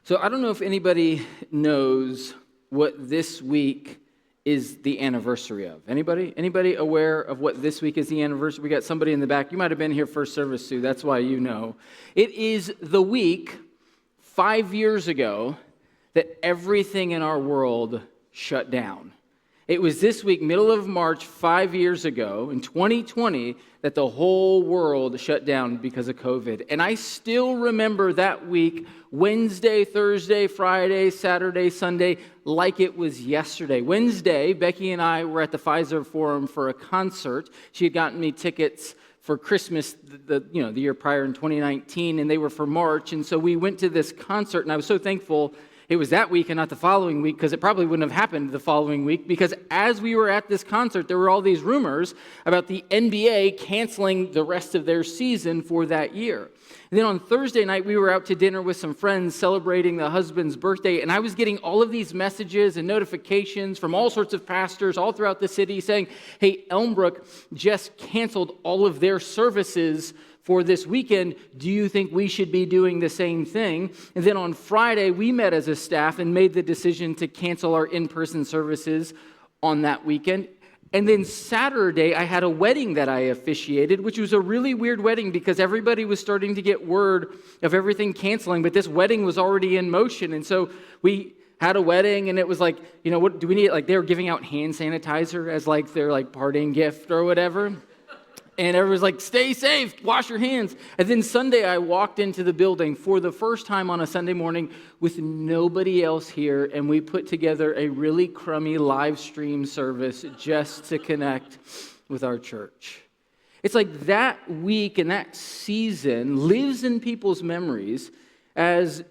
So I don't know if anybody knows what this week is the anniversary of. Anybody aware of what this week is the anniversary? We got somebody in the back. You might have been here first service too. That's why you know. It is the week 5 years ago that everything in our world shut down. It was this week, middle of March, 5 years ago, in 2020, that the whole world shut down because of COVID. And I still remember that week, Wednesday, Thursday, Friday, Saturday, Sunday, like it was yesterday. Wednesday, Becky and I were at the Pfizer Forum for a concert. She had gotten me tickets for Christmas the year prior in 2019, and they were for March. And so we went to this concert, and I was so thankful it was that week and not the following week, because it probably wouldn't have happened the following week, because as we were at this concert, there were all these rumors about the NBA canceling the rest of their season for that year. And then on Thursday night, we were out to dinner with some friends celebrating the husband's birthday, and I was getting all of these messages and notifications from all sorts of pastors all throughout the city saying, hey, Elmbrook just canceled all of their services for this weekend. Do you think we should be doing the same thing? And then on Friday, we met as a staff and made the decision to cancel our in-person services on that weekend. And then Saturday, I had a wedding that I officiated, which was a really weird wedding because everybody was starting to get word of everything canceling, but this wedding was already in motion. And so we had a wedding, and it was like, what do we need? Like, they were giving out hand sanitizer as like their like parting gift or whatever. And everyone's like, stay safe, wash your hands. And then Sunday, I walked into the building for the first time on a Sunday morning with nobody else here, and we put together a really crummy live stream service just to connect with our church. It's like that week and that season lives in people's memories as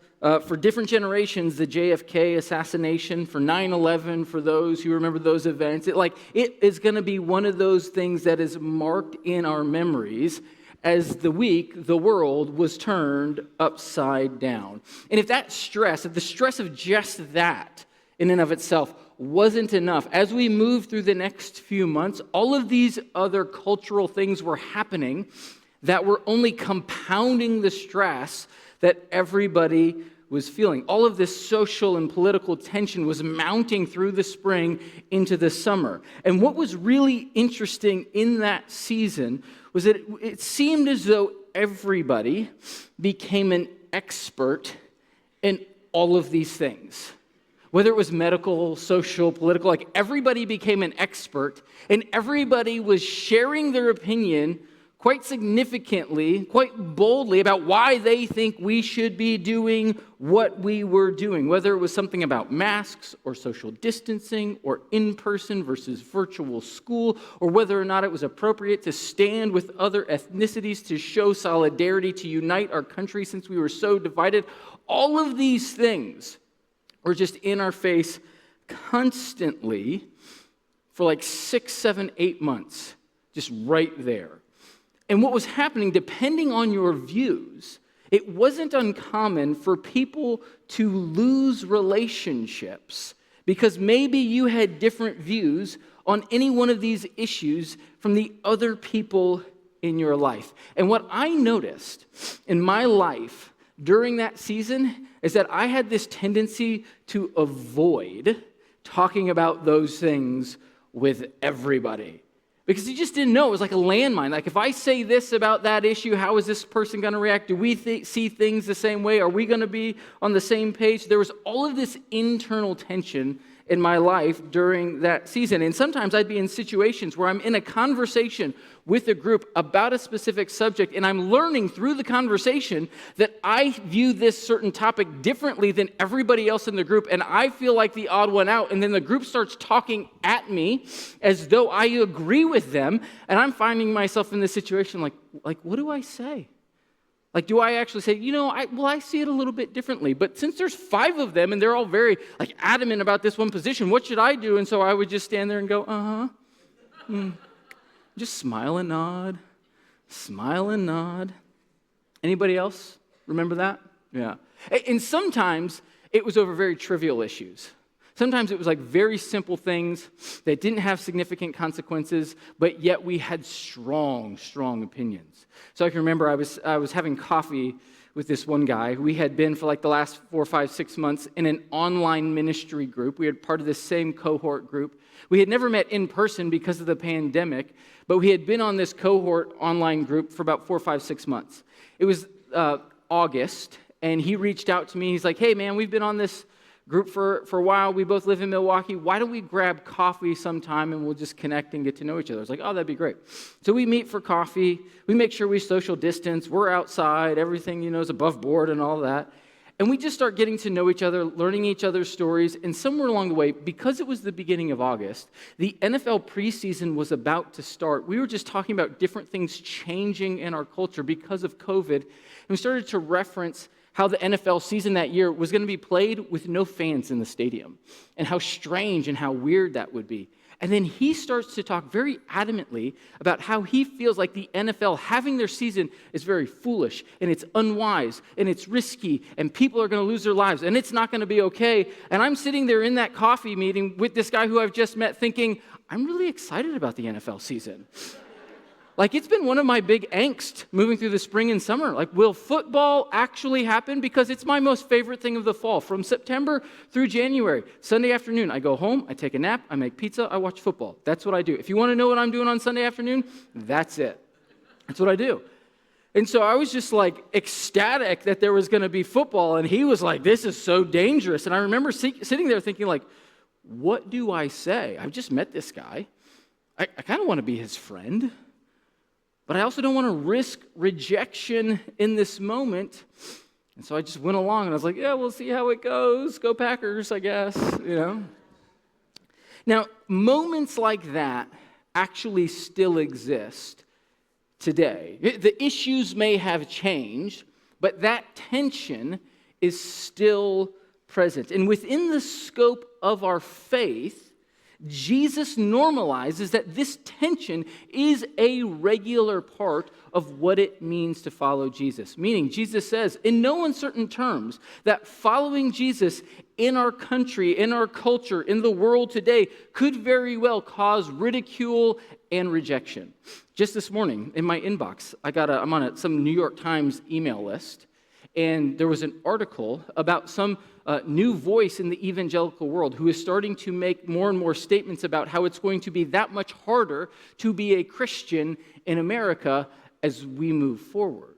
for different generations, the JFK assassination, for 9/11, for those who remember those events. It is going to be one of those things that is marked in our memories as the week the world was turned upside down. And if the stress of just that in and of itself wasn't enough, as we move through the next few months, all of these other cultural things were happening that were only compounding the stress that everybody was feeling. All of this social and political tension was mounting through the spring into the summer. And what was really interesting in that season was that it seemed as though everybody became an expert in all of these things. Whether it was medical, social, political, like everybody became an expert, and everybody was sharing their opinion quite significantly, quite boldly about why they think we should be doing what we were doing, whether it was something about masks or social distancing or in-person versus virtual school, or whether or not it was appropriate to stand with other ethnicities to show solidarity, to unite our country since we were so divided. All of these things were just in our face constantly for like 6, 7, 8 months, just right there. And what was happening, depending on your views, it wasn't uncommon for people to lose relationships because maybe you had different views on any one of these issues from the other people in your life. And what I noticed in my life during that season is that I had this tendency to avoid talking about those things with everybody. Because you just didn't know. It was like a landmine. Like, if I say this about that issue, how is this person going to react? Do we see things the same way? Are we going to be on the same page? There was all of this internal tension in my life during that season. And sometimes I'd be in situations where I'm in a conversation with a group about a specific subject, and I'm learning through the conversation that I view this certain topic differently than everybody else in the group, and I feel like the odd one out, and then the group starts talking at me as though I agree with them, and I'm finding myself in this situation like what do I say? Like, do I actually say, I see it a little bit differently, but since there's 5 of them and they're all very adamant about this one position, what should I do? And so I would just stand there and go, just smile and nod. Anybody else remember that? Yeah. And sometimes it was over very trivial issues. Sometimes it was like very simple things that didn't have significant consequences, but yet we had strong opinions. So I can remember I was having coffee with this one guy. We had been for like the last 4, 5, 6 months in an online ministry group. We were part of the same cohort group. We had never met in person because of the pandemic, but we had been on this cohort online group for about 4, 5, 6 months. It was August, and he reached out to me. He's like, hey, man, we've been on this group for a while. We both live in Milwaukee. Why don't we grab coffee sometime and we'll just connect and get to know each other? I was like, oh, that'd be great. So we meet for coffee. We make sure we social distance. We're outside. Everything, is above board and all that. And we just start getting to know each other, learning each other's stories. And somewhere along the way, because it was the beginning of August, the NFL preseason was about to start. We were just talking about different things changing in our culture because of COVID. And we started to reference how the NFL season that year was going to be played with no fans in the stadium, and how strange and how weird that would be. And then he starts to talk very adamantly about how he feels like the NFL having their season is very foolish, and it's unwise, and it's risky, and people are going to lose their lives, and it's not going to be okay. And I'm sitting there in that coffee meeting with this guy who I've just met thinking, I'm really excited about the NFL season. Like, it's been one of my big angst moving through the spring and summer. Like, will football actually happen? Because it's my most favorite thing of the fall. From September through January, Sunday afternoon, I go home, I take a nap, I make pizza, I watch football. That's what I do. If you want to know what I'm doing on Sunday afternoon, that's it. That's what I do. And so I was just like ecstatic that there was going to be football, and he was like, this is so dangerous. And I remember sitting there thinking, like, what do I say? I've just met this guy. I kind of want to be his friend. But I also don't want to risk rejection in this moment. And so I just went along, and I was like, yeah, we'll see how it goes. Go Packers, I guess, Now, moments like that actually still exist today. The issues may have changed, but that tension is still present. And within the scope of our faith, Jesus normalizes that this tension is a regular part of what it means to follow Jesus. Meaning, Jesus says, in no uncertain terms, that following Jesus in our country, in our culture, in the world today, could very well cause ridicule and rejection. Just this morning, in my inbox, I'm on some New York Times email list, and there was an article about some new voice in the evangelical world who is starting to make more and more statements about how it's going to be that much harder to be a Christian in America as we move forward.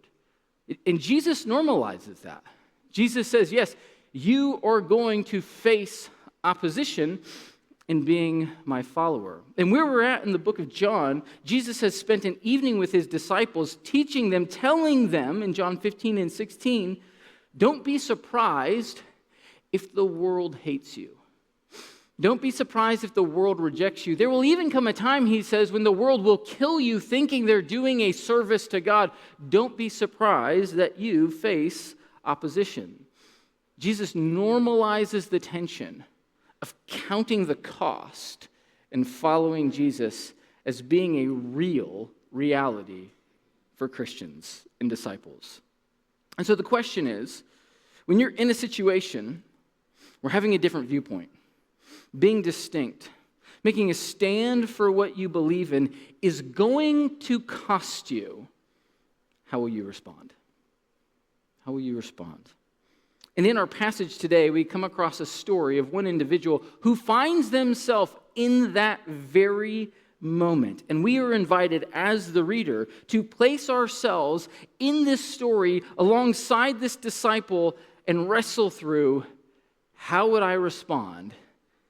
And Jesus normalizes that. Jesus says, yes, you are going to face opposition in being my follower. And where we're at in the book of John, Jesus has spent an evening with his disciples, teaching them, telling them in John 15 and 16, don't be surprised if the world hates you. Don't be surprised if the world rejects you. There will even come a time, he says, when the world will kill you thinking they're doing a service to God. Don't be surprised that you face opposition. Jesus normalizes the tension of counting the cost and following Jesus as being a real reality for Christians and disciples. And so the question is, when you're in a situation where having a different viewpoint, being distinct, making a stand for what you believe in is going to cost you, how will you respond? How will you respond? And in our passage today, we come across a story of one individual who finds themselves in that very moment. And we are invited as the reader to place ourselves in this story alongside this disciple and wrestle through, how would I respond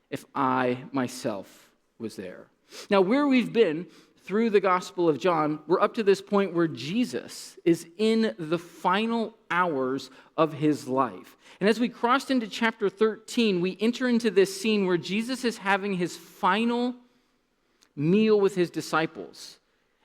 if I myself was there? Now, where we've been through the Gospel of John, we're up to this point where Jesus is in the final hours of his life. And as we crossed into chapter 13, we enter into this scene where Jesus is having his final meal with his disciples.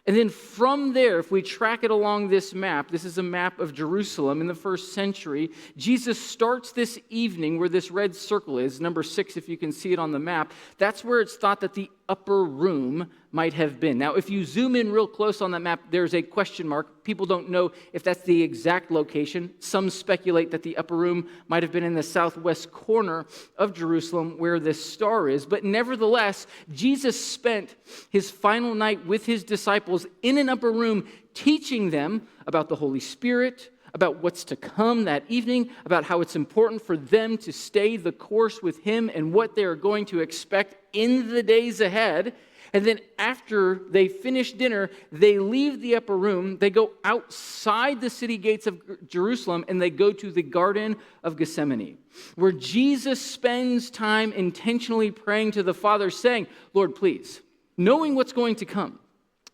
And then from there, if we track it along this map, this is a map of Jerusalem in the first century. Jesus starts this evening where this red circle is, number 6, if you can see it on the map. That's where it's thought that the upper room might have been. Now, if you zoom in real close on that map, there's a question mark. People don't know if that's the exact location. Some speculate that the upper room might have been in the southwest corner of Jerusalem where this star is. But nevertheless, Jesus spent his final night with his disciples in an upper room, teaching them about the Holy Spirit, about what's to come that evening, about how it's important for them to stay the course with him and what they're going to expect in the days ahead. And then after they finish dinner, they leave the upper room, they go outside the city gates of Jerusalem, and they go to the Garden of Gethsemane, where Jesus spends time intentionally praying to the Father, saying, Lord, please, knowing what's going to come,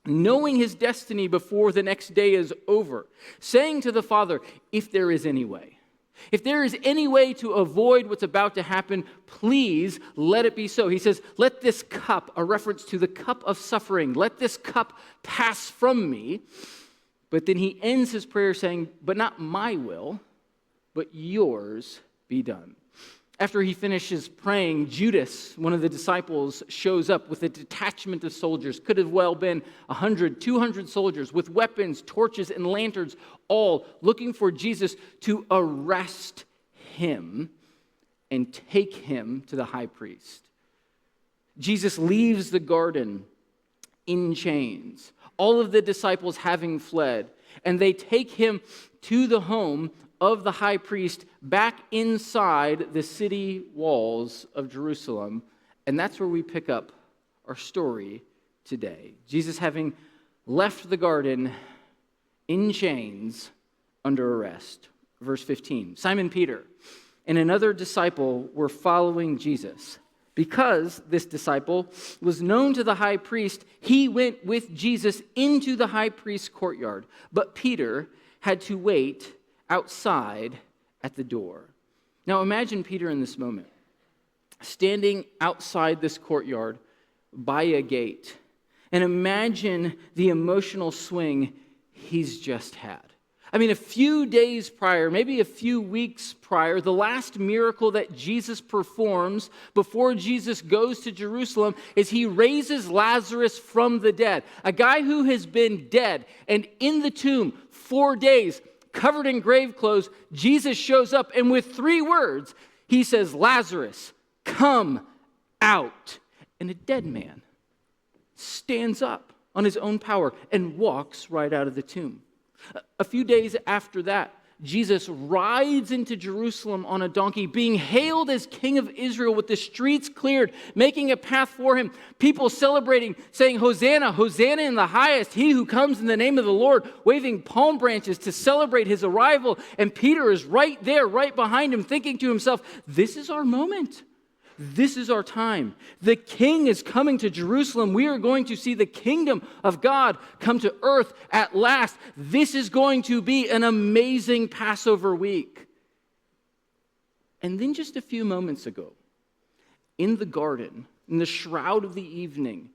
knowing his destiny before the next day is over, saying to the Father, if there is any way, if there is any way to avoid what's about to happen, please let it be so. He says, let this cup, a reference to the cup of suffering, let this cup pass from me. But then he ends his prayer saying, but not my will, but yours be done. After he finishes praying, Judas, one of the disciples, shows up with a detachment of soldiers. Could have well been 100, 200 soldiers with weapons, torches, and lanterns, all looking for Jesus to arrest him and take him to the high priest. Jesus leaves the garden in chains, all of the disciples having fled, and they take him to the home of the high priest back inside the city walls of Jerusalem. And that's where we pick up our story today. Jesus having left the garden in chains under arrest. Verse 15, Simon Peter and another disciple were following Jesus. Because this disciple was known to the high priest, he went with Jesus into the high priest's courtyard. But Peter had to wait outside at the door. Now imagine Peter in this moment, standing outside this courtyard by a gate, and imagine the emotional swing he's just had. I mean, a few days prior, maybe a few weeks prior, the last miracle that Jesus performs before Jesus goes to Jerusalem is he raises Lazarus from the dead. A guy who has been dead and in the tomb 4 days, covered in grave clothes, Jesus shows up, and with 3 words, he says, Lazarus, come out. And a dead man stands up on his own power and walks right out of the tomb. A few days after that, Jesus rides into Jerusalem on a donkey, being hailed as King of Israel with the streets cleared, making a path for him, people celebrating, saying, Hosanna, Hosanna in the highest, he who comes in the name of the Lord, waving palm branches to celebrate his arrival. And Peter is right there, right behind him, thinking to himself, this is our moment. This is our time. The King is coming to Jerusalem. We are going to see the kingdom of God come to earth at last. This is going to be an amazing Passover week. And then just a few moments ago, in the garden, in the shroud of the evening,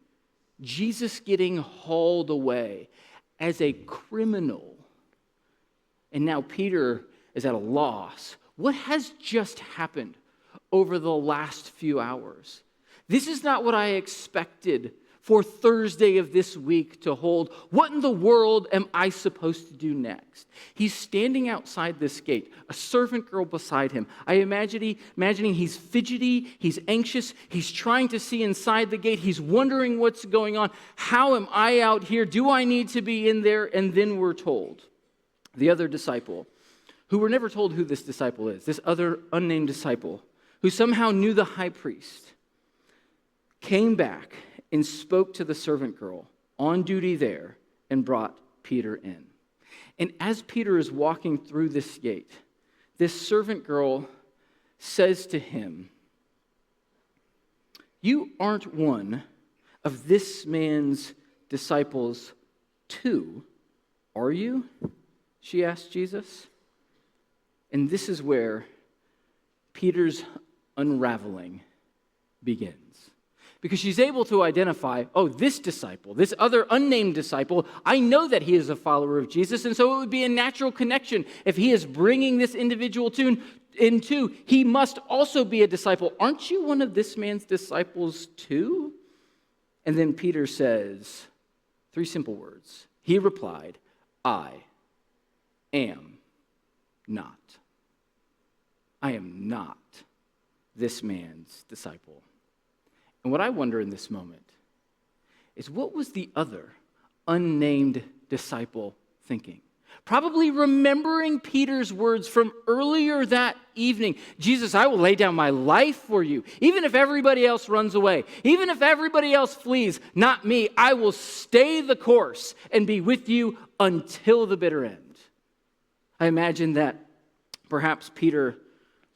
Jesus getting hauled away as a criminal. And now Peter is at a loss. What has just happened over the last few hours? This is not what I expected for Thursday of this week to hold. What in the world am I supposed to do next? He's standing outside this gate, a servant girl beside him. Imagining he's fidgety, he's anxious, he's trying to see inside the gate, he's wondering what's going on. How am I out here? Do I need to be in there? And then we're told, the other disciple, who we're never told who this disciple is, this other unnamed disciple, who somehow knew the high priest, came back and spoke to the servant girl on duty there and brought Peter in. And as Peter is walking through this gate, this servant girl says to him, you aren't one of this man's disciples too, are you? She asked Jesus. And this is where Peter's unraveling begins. Because she's able to identify, oh, this disciple, this other unnamed disciple, I know that he is a follower of Jesus, and so it would be a natural connection. If he is bringing this individual into, he must also be a disciple. Aren't you one of this man's disciples too? And then Peter says 3 simple words. He replied, I am not. I am not this man's disciple. And what I wonder in this moment is, what was the other unnamed disciple thinking? probably remembering Peter's words from earlier that evening. Jesus, I will lay down my life for you, even if everybody else runs away, even if everybody else flees, not me. I will stay the course and be with you until the bitter end. I imagine that perhaps Peter,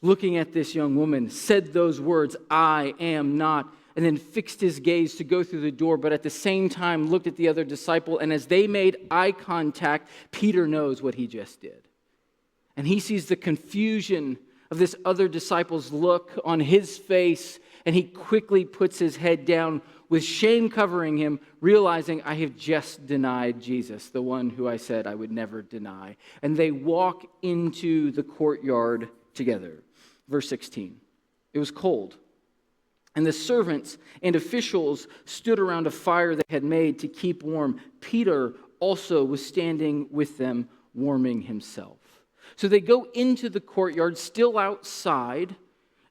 looking at this young woman, said those words, I am not, and then fixed his gaze to go through the door, but at the same time looked at the other disciple, and as they made eye contact, Peter knows what he just did. And he sees the confusion of this other disciple's look on his face, and he quickly puts his head down with shame covering him, realizing, I have just denied Jesus, the one who I said I would never deny. And they walk into the courtyard together. Verse 16, it was cold, and the servants and officials stood around a fire they had made to keep warm. Peter also was standing with them, warming himself. So they go into the courtyard, still outside,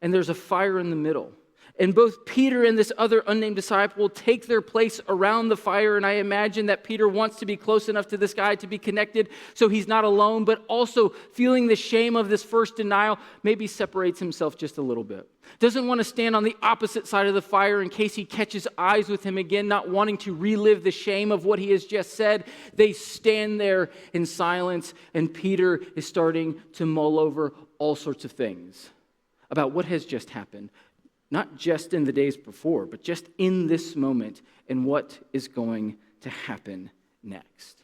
and there's a fire in the middle. And both Peter and this other unnamed disciple take their place around the fire, and I imagine that Peter wants to be close enough to this guy to be connected so he's not alone, but also feeling the shame of this first denial, maybe separates himself just a little bit. Doesn't want to stand on the opposite side of the fire in case he catches eyes with him again, not wanting to relive the shame of what he has just said. They stand there in silence, and Peter is starting to mull over all sorts of things about what has just happened. Not just in the days before, but just in this moment and what is going to happen next.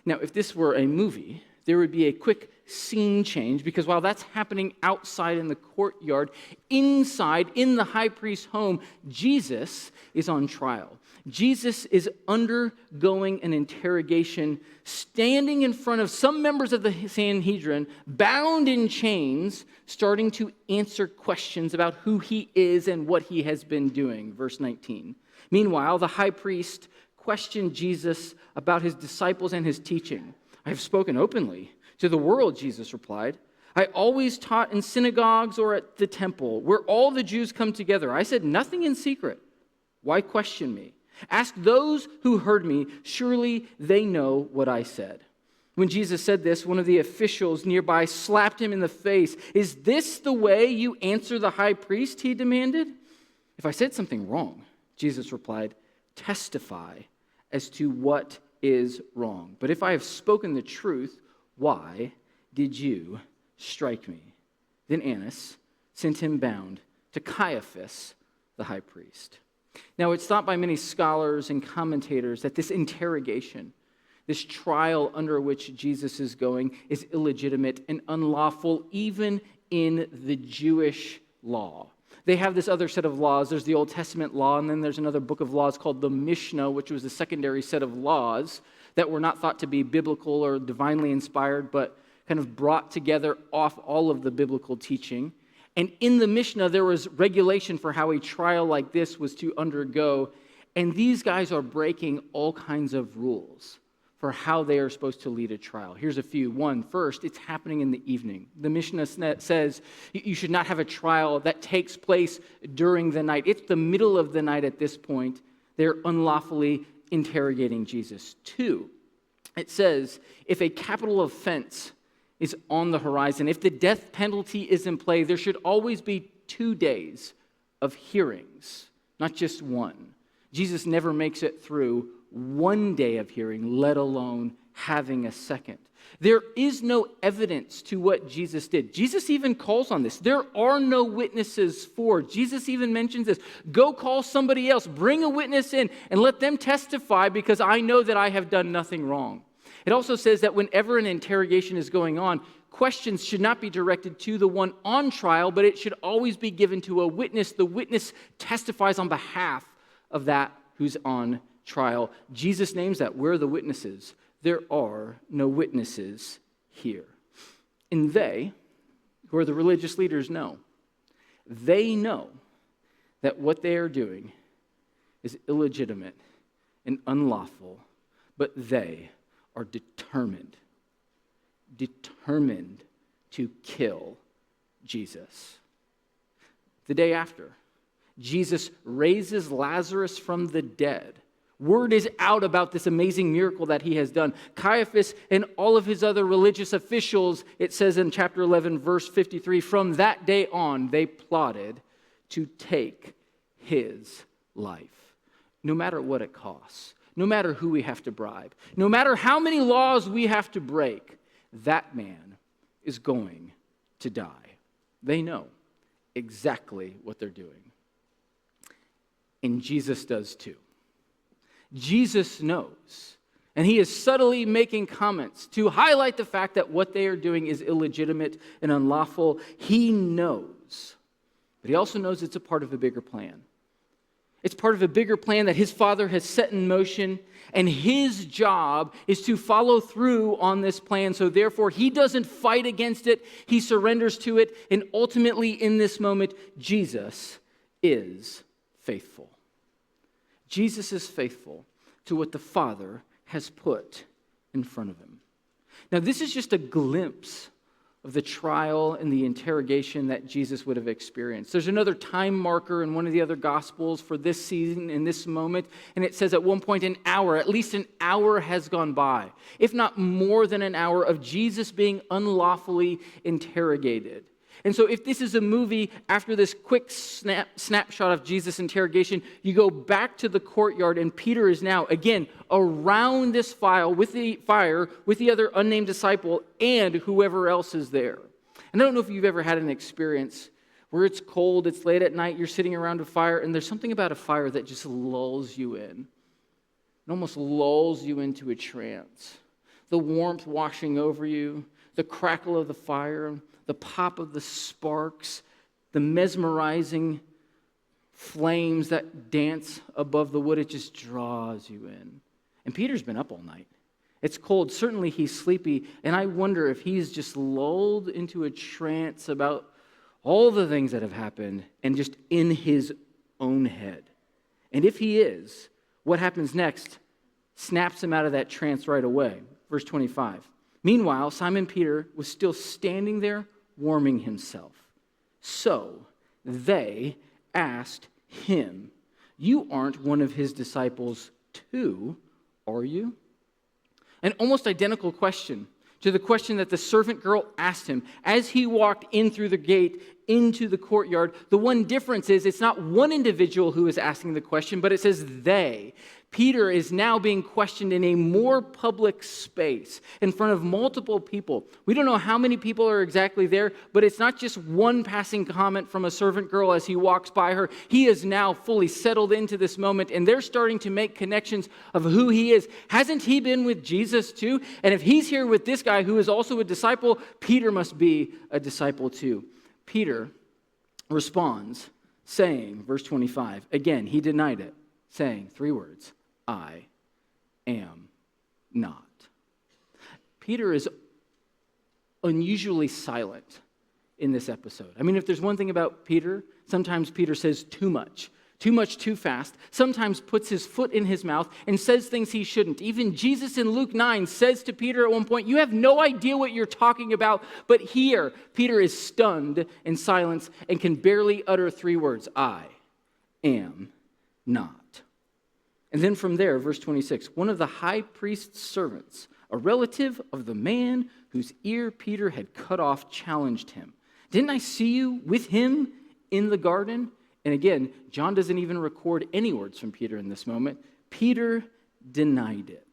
Now, if this were a movie, there would be a quick scene change because while that's happening outside in the courtyard, inside in the high priest's home, Jesus is on trial. Jesus is undergoing an interrogation, standing in front of some members of the Sanhedrin, bound in chains, starting to answer questions about who he is and what he has been doing. Verse 19. Meanwhile, the high priest questioned Jesus about his disciples and his teaching. I have spoken openly to the world, Jesus replied. I always taught in synagogues or at the temple, where all the Jews come together. I said nothing in secret. Why question me? Ask those who heard me. Surely they know what I said. When Jesus said this, one of the officials nearby slapped him in the face. Is this the way you answer the high priest? He demanded. If I said something wrong, Jesus replied, testify as to what is wrong. But if I have spoken the truth, why did you strike me? Then Annas sent him bound to Caiaphas, the high priest. Now, it's thought by many scholars and commentators that this interrogation, this trial under which Jesus is going, is illegitimate and unlawful even in the Jewish law. They have this other set of laws. There's the Old Testament law, and then there's another book of laws called the Mishnah, which was a secondary set of laws that were not thought to be biblical or divinely inspired, but kind of brought together off all of the biblical teaching. And in the Mishnah, there was regulation for how a trial like this was to undergo. And these guys are breaking all kinds of rules for how they are supposed to lead a trial. Here's a few. One, first, it's happening in the evening. The Mishnah says you should not have a trial that takes place during the night. It's the middle of the night at this point. They're unlawfully interrogating Jesus. Two, it says if a capital offense is on the horizon, if the death penalty is in play, there should always be 2 days of hearings, not just one. Jesus never makes it through 1 day of hearing, let alone having a second. There is no evidence to what Jesus did. Jesus even calls on this. There are no witnesses for. Jesus even mentions this. Go call somebody else, bring a witness in, and let them testify because I know that I have done nothing wrong. It also says that whenever an interrogation is going on, questions should not be directed to the one on trial, but it should always be given to a witness. The witness testifies on behalf of that who's on trial. Jesus names that. Where are the witnesses? There are no witnesses here. And they, who are the religious leaders, know. They know that what they are doing is illegitimate and unlawful, but they are determined to kill Jesus. The day after, Jesus raises Lazarus from the dead, Word is out about this amazing miracle that he has done. Caiaphas and all of his other religious officials, it says in chapter 11, verse 53, from that day on, they plotted to take his life, no matter what it costs, no matter who we have to bribe, no matter how many laws we have to break, that man is going to die. They know exactly what they're doing. And Jesus does too. Jesus knows, and he is subtly making comments to highlight the fact that what they are doing is illegitimate and unlawful. He knows, but he also knows it's a part of a bigger plan. It's part of a bigger plan that his Father has set in motion, and his job is to follow through on this plan. So therefore, he doesn't fight against it. He surrenders to it, and ultimately in this moment, Jesus is faithful. Jesus is faithful to what the Father has put in front of him. Now, this is just a glimpse of the trial and the interrogation that Jesus would have experienced. There's another time marker in one of the other Gospels for this season, in this moment, and it says at one point an hour, at least an hour has gone by, if not more than an hour, of Jesus being unlawfully interrogated. And so if this is a movie, after this quick snapshot of Jesus' interrogation, you go back to the courtyard, and Peter is now, again, around this fire with the other unnamed disciple and whoever else is there. And I don't know if you've ever had an experience where it's cold, it's late at night, you're sitting around a fire, and there's something about a fire that just lulls you in. It almost lulls you into a trance. The warmth washing over you, the crackle of the fire, the pop of the sparks, the mesmerizing flames that dance above the wood, it just draws you in. And Peter's been up all night. It's cold. Certainly he's sleepy. And I wonder if he's just lulled into a trance about all the things that have happened and just in his own head. And if he is, what happens next snaps him out of that trance right away. Verse 25. Meanwhile, Simon Peter was still standing there warming himself. So they asked him, "You aren't one of his disciples too, are you?" An almost identical question to the question that the servant girl asked him as he walked in through the gate into the courtyard. The one difference is it's not one individual who is asking the question, but it says they. Peter is now being questioned in a more public space in front of multiple people. We don't know how many people are exactly there, but it's not just one passing comment from a servant girl as he walks by her. He is now fully settled into this moment, and they're starting to make connections of who he is. Hasn't he been with Jesus too? And if he's here with this guy who is also a disciple, Peter must be a disciple too. Peter responds saying, verse 25, again, he denied it, saying 3 words, "I am not." Peter is unusually silent in this episode. I mean, if there's one thing about Peter, sometimes Peter says too much too fast, sometimes puts his foot in his mouth and says things he shouldn't. Even Jesus in Luke 9 says to Peter at one point, "You have no idea what you're talking about." But here, Peter is stunned in silence and can barely utter 3 words, "I am not." And then from there, verse 26, one of the high priest's servants, a relative of the man whose ear Peter had cut off, challenged him. "Didn't I see you with him in the garden?" And again, John doesn't even record any words from Peter in this moment. Peter denied it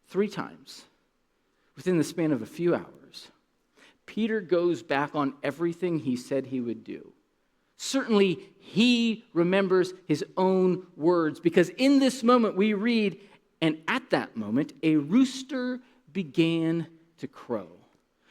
3 times within the span of a few hours. Peter goes back on everything he said he would do. Certainly, he remembers his own words, because in this moment we read, "And at that moment, a rooster began to crow,"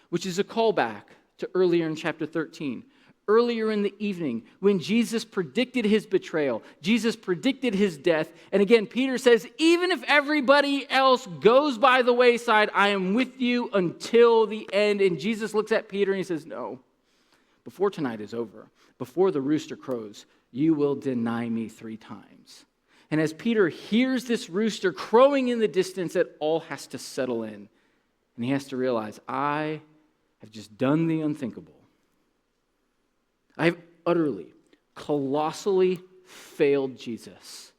which is a callback to earlier in chapter 13. Earlier in the evening, when Jesus predicted his betrayal, Jesus predicted his death, and again, Peter says, "Even if everybody else goes by the wayside, I am with you until the end." And Jesus looks at Peter and he says, "No, before tonight is over, before the rooster crows, you will deny me 3 times. And as Peter hears this rooster crowing in the distance, it all has to settle in. And he has to realize, I have just done the unthinkable. I have utterly, colossally failed Jesus.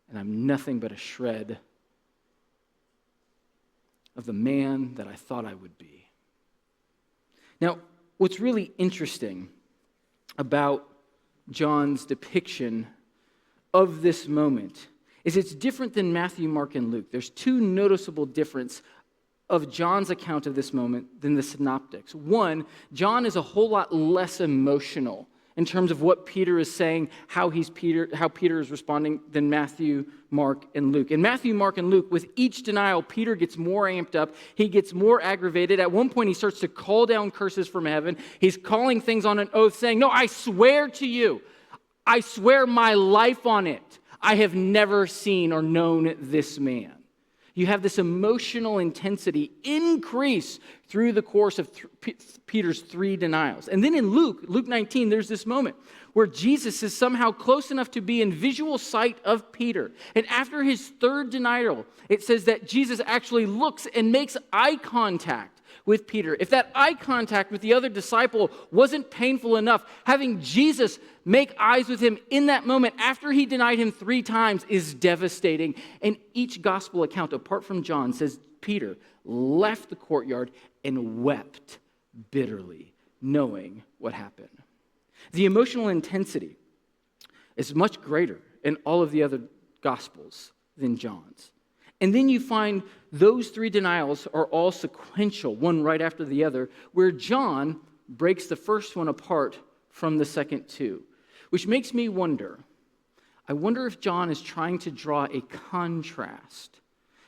and I'm nothing but a shred of the man that I thought I would be. Now, what's really interesting about John's depiction of this moment is it's different than Matthew, Mark, and Luke. There's two noticeable differences of John's account of this moment than the synoptics. One, John is a whole lot less emotional in terms of what Peter is saying, how Peter is responding than Matthew, Mark, and Luke. In Matthew, Mark, and Luke, with each denial, Peter gets more amped up. He gets more aggravated. At one point, he starts to call down curses from heaven. He's calling things on an oath, saying, "No, I swear to you. I swear my life on it. I have never seen or known this man." You have this emotional intensity increase through the course of Peter's three denials. And then in Luke 19, there's this moment where Jesus is somehow close enough to be in visual sight of Peter. And after his third denial, it says that Jesus actually looks and makes eye contact with Peter. If that eye contact with the other disciple wasn't painful enough, having Jesus make eyes with him in that moment after he denied him 3 times is devastating. And each gospel account, apart from John, says Peter left the courtyard and wept bitterly, knowing what happened. The emotional intensity is much greater in all of the other gospels than John's. And then you find those 3 denials are all sequential, one right after the other, where John breaks the first one apart from the second 2, which makes me wonder. I wonder if John is trying to draw a contrast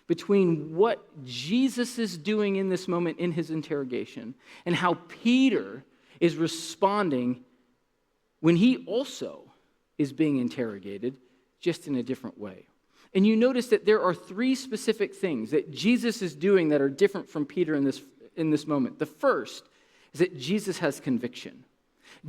between what Jesus is doing in this moment in his interrogation and how Peter is responding when he also is being interrogated, just in a different way. And you notice that there are 3 specific things that Jesus is doing that are different from Peter in this moment. The first is that Jesus has conviction.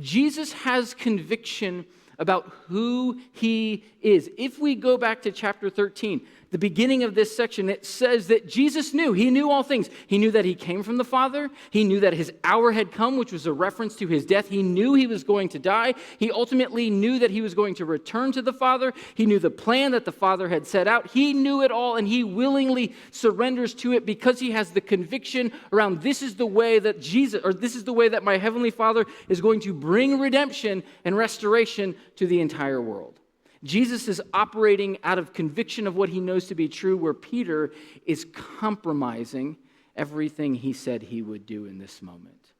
Jesus has conviction about who he is. If we go back to chapter 13, the beginning of this section, it says that Jesus knew. He knew all things. He knew that he came from the Father. He knew that his hour had come, which was a reference to his death. He knew he was going to die. He ultimately knew that he was going to return to the Father. He knew the plan that the Father had set out. He knew it all, and he willingly surrenders to it because he has the conviction around this is the way that this is the way that my Heavenly Father is going to bring redemption and restoration to the entire world. Jesus is operating out of conviction of what he knows to be true, where Peter is compromising everything he said he would do in this moment.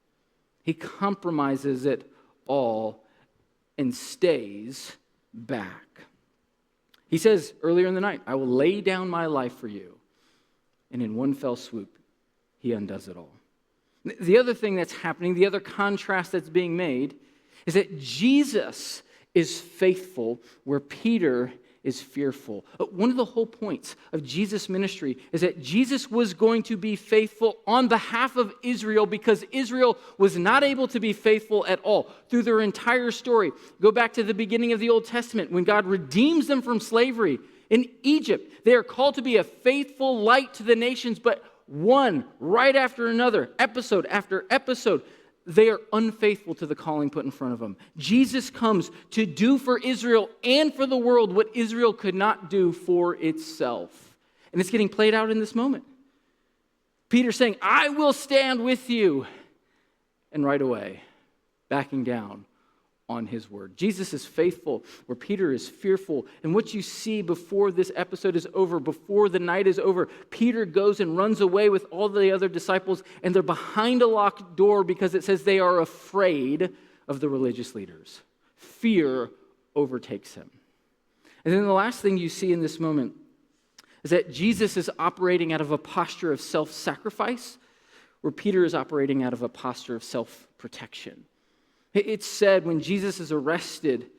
He compromises it all and stays back. He says earlier in the night, "I will lay down my life for you." And in one fell swoop, he undoes it all. The other thing that's happening, the other contrast that's being made, is that Jesus is faithful where Peter is fearful. One of the whole points of Jesus' ministry is that Jesus was going to be faithful on behalf of Israel because Israel was not able to be faithful at all through their entire story. Go back to the beginning of the Old Testament when God redeems them from slavery in Egypt. They are called to be a faithful light to the nations, but one right after another, episode after episode, they are unfaithful to the calling put in front of them. Jesus comes to do for Israel and for the world what Israel could not do for itself. And it's getting played out in this moment. Peter saying, "I will stand with you." And right away, backing down on his word. Jesus is faithful where Peter is fearful. And what you see before this episode is over, before the night is over, Peter goes and runs away with all the other disciples, and they're behind a locked door because it says they are afraid of the religious leaders. Fear overtakes him. And then the last thing you see in this moment is that Jesus is operating out of a posture of self-sacrifice, where Peter is operating out of a posture of self-protection. It's said when Jesus is arrested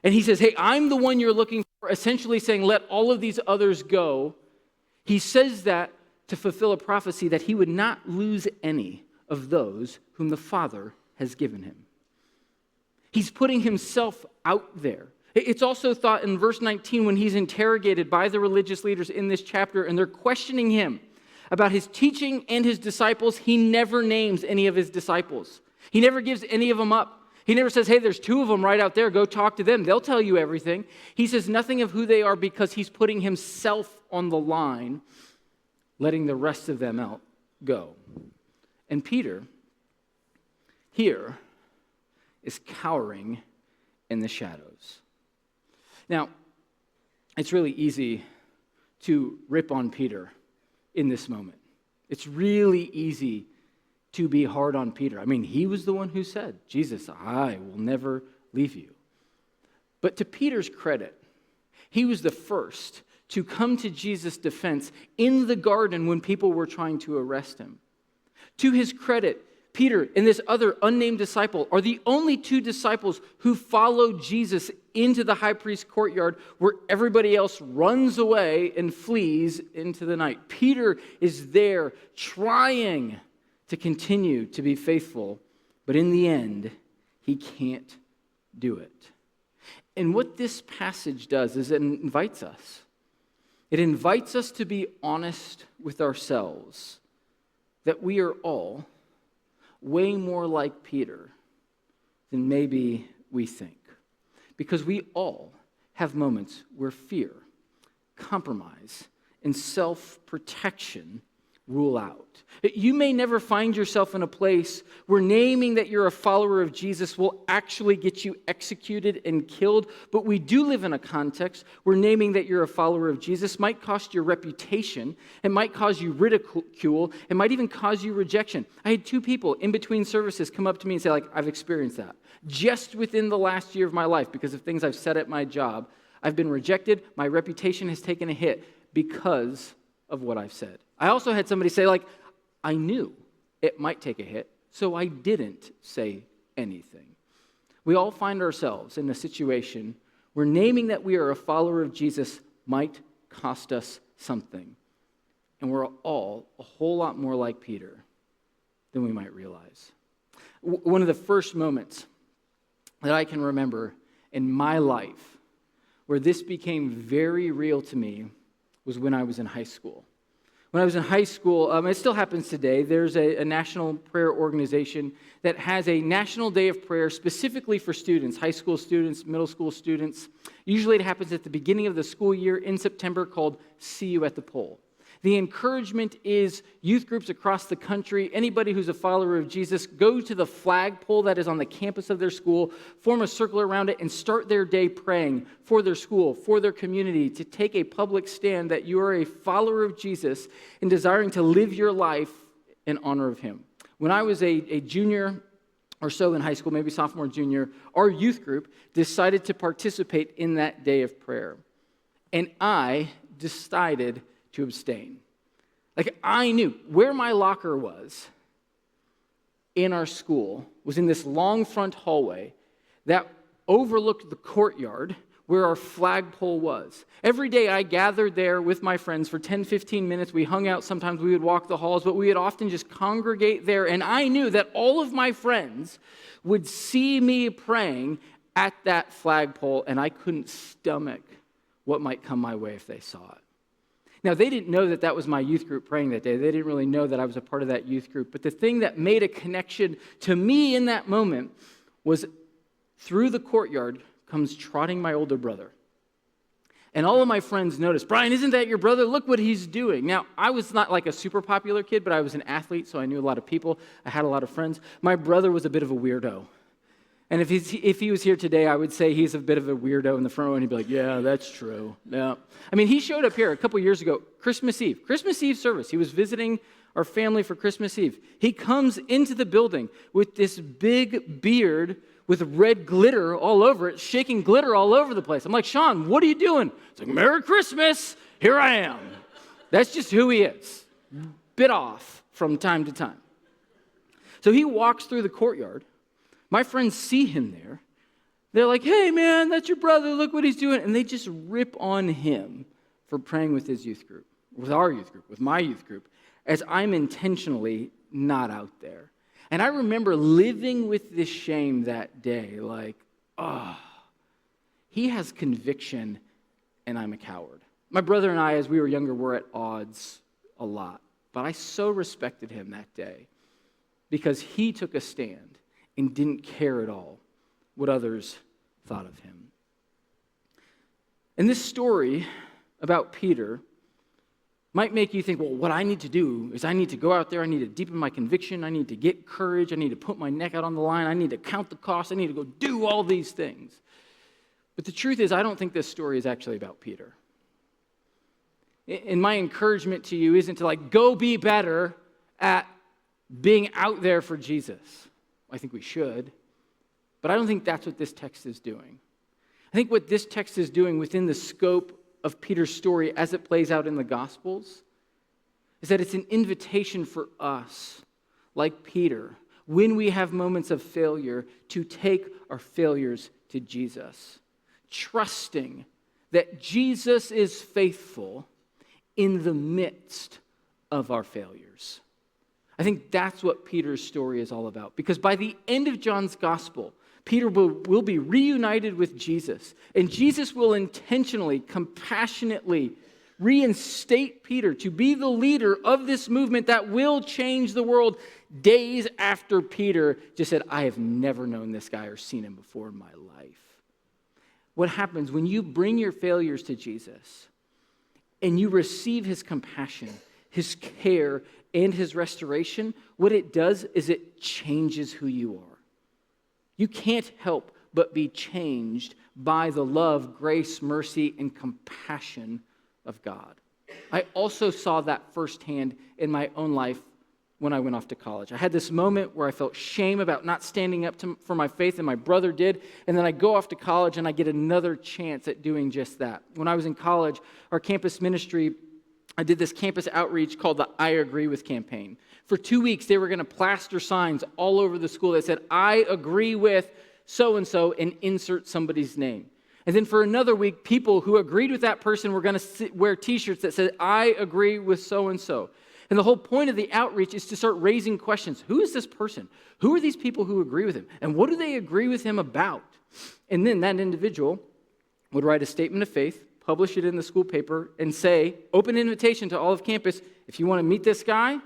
and he says, "Hey, I'm the one you're looking for," essentially saying, "Let all of these others go." He says that to fulfill a prophecy that he would not lose any of those whom the Father has given him. He's putting himself out there. It's also thought in verse 19 when he's interrogated by the religious leaders in this chapter and they're questioning him about his teaching and his disciples, he never names any of his disciples. He never gives any of them up. He never says, hey, there's two of them right out there. Go talk to them. They'll tell you everything. He says nothing of who they are because he's putting himself on the line, letting the rest of them out go. And Peter here is cowering in the shadows. Now, it's really easy to rip on Peter in this moment. It's really easy to be hard on Peter. I mean, he was the one who said, Jesus, I will never leave you. But to Peter's credit, he was the first to come to Jesus' defense in the garden when people were trying to arrest him. To his credit, Peter and this other unnamed disciple are the only two disciples who followed Jesus into the high priest's courtyard where everybody else runs away and flees into the night. Peter is there trying to continue to be faithful, but in the end, he can't do it. And what this passage does is it invites us. It invites us to be honest with ourselves that we are all way more like Peter than maybe we think. Because we all have moments where fear, compromise, and self-protection rule out. You may never find yourself in a place where naming that you're a follower of Jesus will actually get you executed and killed, but we do live in a context where naming that you're a follower of Jesus might cost your reputation, it might cause you ridicule, it might even cause you rejection. I had two people in between services come up to me and say, like, I've experienced that. Just within the last year of my life, because of things I've said at my job, I've been rejected, my reputation has taken a hit because of what I've said. I also had somebody say, like, I knew it might take a hit, so I didn't say anything. We all find ourselves in a situation where naming that we are a follower of Jesus might cost us something. And we're all a whole lot more like Peter than we might realize. One of the first moments that I can remember in my life where this became very real to me was when I was in high school. When I was in high school, it still happens today, there's a national prayer organization that has a national day of prayer specifically for students, high school students, middle school students. Usually it happens at the beginning of the school year in September, called See You at the Pole. The encouragement is youth groups across the country, anybody who's a follower of Jesus, go to the flagpole that is on the campus of their school, form a circle around it, and start their day praying for their school, for their community, to take a public stand that you are a follower of Jesus and desiring to live your life in honor of him. When I was a junior or so in high school, maybe sophomore, junior, our youth group decided to participate in that day of prayer. And I decided to abstain. Like, I knew where my locker was in our school was in this long front hallway that overlooked the courtyard where our flagpole was. Every day I gathered there with my friends for 10, 15 minutes. We hung out. Sometimes we would walk the halls, but we would often just congregate there. And I knew that all of my friends would see me praying at that flagpole, and I couldn't stomach what might come my way if they saw it. Now, they didn't know that that was my youth group praying that day. They didn't really know that I was a part of that youth group. But the thing that made a connection to me in that moment was through the courtyard comes trotting my older brother. And all of my friends noticed, Brian, isn't that your brother? Look what he's doing. Now, I was not like a super popular kid, but I was an athlete, so I knew a lot of people. I had a lot of friends. My brother was a bit of a weirdo. And if he was here today, I would say he's a bit of a weirdo in the front row, and he'd be like, yeah, that's true. Yeah. I mean, he showed up here a couple years ago, Christmas Eve service. He was visiting our family for Christmas Eve. He comes into the building with this big beard with red glitter all over it, shaking glitter all over the place. I'm like, Sean, what are you doing? It's like, Merry Christmas, here I am. That's just who he is. Bit off from time to time. So he walks through the courtyard. My friends see him there. They're like, hey, man, that's your brother. Look what he's doing. And they just rip on him for praying with his youth group, with our youth group, with my youth group, as I'm intentionally not out there. And I remember living with this shame that day, like, he has conviction and I'm a coward. My brother and I, as we were younger, were at odds a lot. But I so respected him that day because he took a stand and didn't care at all what others thought of him. And this story about Peter might make you think, well, what I need to do is I need to go out there, I need to deepen my conviction, I need to get courage, I need to put my neck out on the line, I need to count the cost, I need to go do all these things. But the truth is, I don't think this story is actually about Peter. And my encouragement to you isn't to go be better at being out there for Jesus. I think we should, but I don't think that's what this text is doing. I think what this text is doing within the scope of Peter's story as it plays out in the Gospels is that it's an invitation for us, like Peter, when we have moments of failure, to take our failures to Jesus, trusting that Jesus is faithful in the midst of our failures. I think that's what Peter's story is all about, because by the end of John's Gospel, Peter will be reunited with Jesus, and Jesus will intentionally, compassionately reinstate Peter to be the leader of this movement that will change the world days after Peter just said, I have never known this guy or seen him before in my life. What happens when you bring your failures to Jesus and you receive his compassion, his care, and his restoration, what it does is it changes who you are. You can't help but be changed by the love, grace, mercy, and compassion of God. I also saw that firsthand in my own life when I went off to college. I had this moment where I felt shame about not standing up for my faith, and my brother did, and then I go off to college and I get another chance at doing just that. When I was in college, our campus ministry, I did this campus outreach called the I Agree With campaign. For 2 weeks, they were going to plaster signs all over the school that said, I agree with so-and-so, and insert somebody's name. And then for another week, people who agreed with that person were going to wear t-shirts that said, I agree with so-and-so. And the whole point of the outreach is to start raising questions. Who is this person? Who are these people who agree with him? And what do they agree with him about? And then that individual would write a statement of faith, publish it in the school paper, and say, open invitation to all of campus, if you want to meet this guy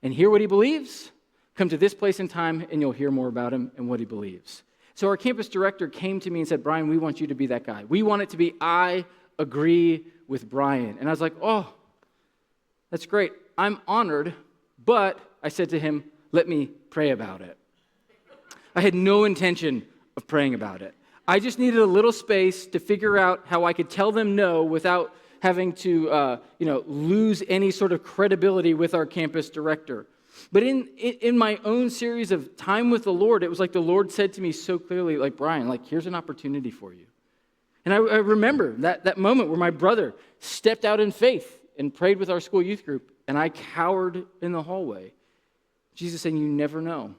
and hear what he believes, come to this place and time and you'll hear more about him and what he believes. So our campus director came to me and said, Brian, we want you to be that guy. We want it to be, I agree with Brian. And I was like, oh, that's great. I'm honored, but I said to him, let me pray about it. I had no intention of praying about it. I just needed a little space to figure out how I could tell them no without having to, lose any sort of credibility with our campus director. But in my own series of time with the Lord, it was like the Lord said to me so clearly, like, Brian, here's an opportunity for you. And I remember that moment where my brother stepped out in faith and prayed with our school youth group, and I cowered in the hallway. Jesus saying, you never know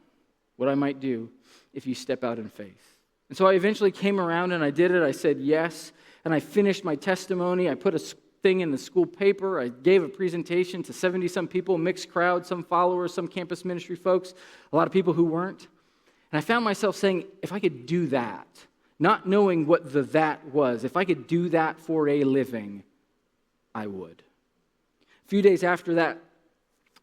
what I might do if you step out in faith. And so I eventually came around and I did it. I said yes, and I finished my testimony. I put a thing in the school paper. I gave a presentation to 70-some people, mixed crowd, some followers, some campus ministry folks, a lot of people who weren't. And I found myself saying, if I could do that, not knowing what the that was, if I could do that for a living, I would. A few days after that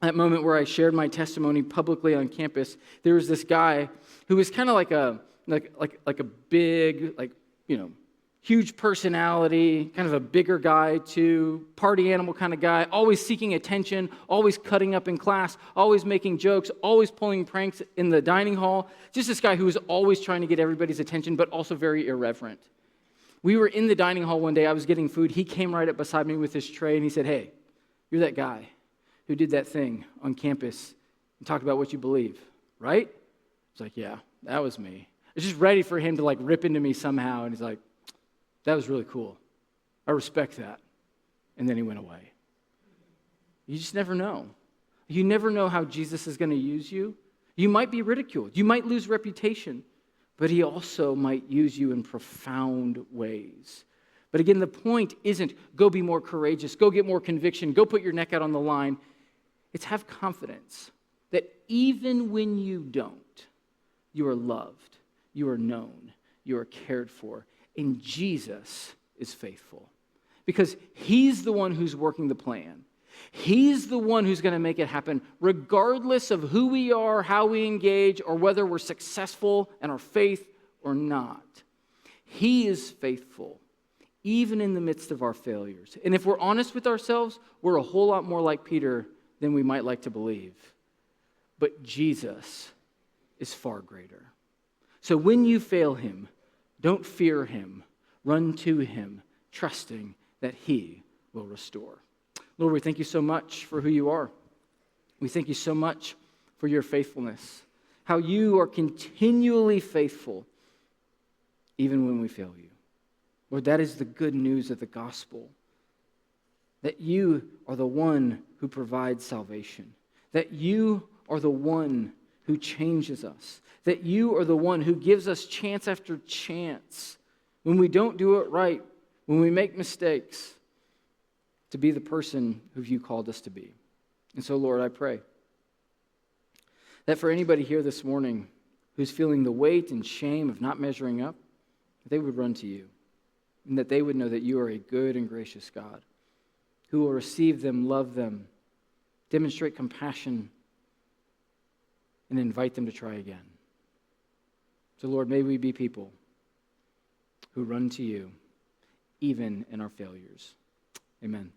moment where I shared my testimony publicly on campus, there was this guy who was kind of like a big, huge personality, kind of a bigger guy too, party animal kind of guy, always seeking attention, always cutting up in class, always making jokes, always pulling pranks in the dining hall. Just this guy who was always trying to get everybody's attention, but also very irreverent. We were in the dining hall one day, I was getting food. He came right up beside me with his tray and he said, hey, you're that guy who did that thing on campus and talked about what you believe, right? I was like, yeah, that was me. I was just ready for him to rip into me somehow. And he's like, that was really cool. I respect that. And then he went away. You just never know. You never know how Jesus is going to use you. You might be ridiculed. You might lose reputation. But he also might use you in profound ways. But again, the point isn't go be more courageous, go get more conviction, go put your neck out on the line. It's have confidence that even when you don't, you are loved, you are known, you are cared for, and Jesus is faithful. Because he's the one who's working the plan. He's the one who's going to make it happen, regardless of who we are, how we engage, or whether we're successful in our faith or not, He is faithful, even in the midst of our failures. And if we're honest with ourselves, we're a whole lot more like Peter than we might like to believe. But Jesus is far greater. So when you fail Him, don't fear Him. Run to Him, trusting that He will restore. Lord, we thank you so much for who you are. We thank you so much for your faithfulness, how you are continually faithful even when we fail you. Lord, that is the good news of the gospel, that you are the one who provides salvation, that you are the one who changes us, that you are the one who gives us chance after chance when we don't do it right, when we make mistakes, to be the person who you called us to be. And so, Lord, I pray that for anybody here this morning who's feeling the weight and shame of not measuring up, that they would run to you, and that they would know that you are a good and gracious God who will receive them, love them, demonstrate compassion, and invite them to try again. So, Lord, may we be people who run to you even in our failures. Amen.